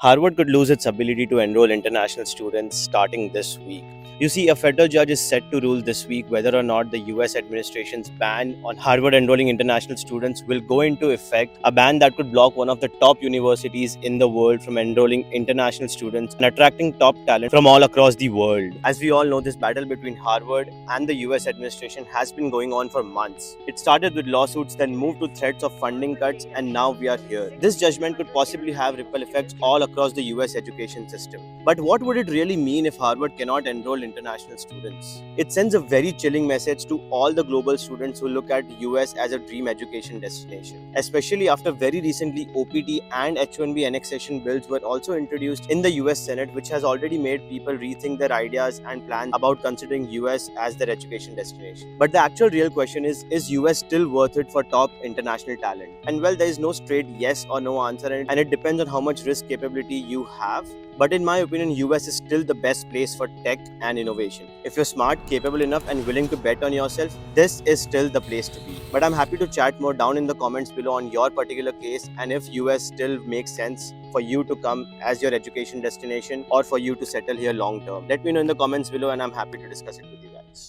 Harvard could lose its ability to enroll international students starting this week. You see, a federal judge is set to rule this week whether or not the US administration's ban on Harvard enrolling international students will go into effect, a ban that could block one of the top universities in the world from enrolling international students and attracting top talent from all across the world. As we all know, this battle between Harvard and the US administration has been going on for months. It started with lawsuits, then moved to threats of funding cuts, and now we are here. This judgment could possibly have ripple effects all across the US education system. But what would it really mean if Harvard cannot enroll international students? It sends a very chilling message to all the global students who look at the US as a dream education destination. Especially after very recently OPT and H1B annexation bills were also introduced in the US Senate, which has already made people rethink their ideas and plans about considering US as their education destination. But the actual real question is US still worth it for top international talent? And well, there is no straight yes or no answer, and it depends on how much risk capability you have. But in my opinion, US is still the best place for tech and innovation. If you're smart, capable enough, and willing to bet on yourself, this is still the place to be. But I'm happy to chat more down in the comments below on your particular case and if US still makes sense for you to come as your education destination or for you to settle here long term. Let me know in the comments below and I'm happy to discuss it with you guys.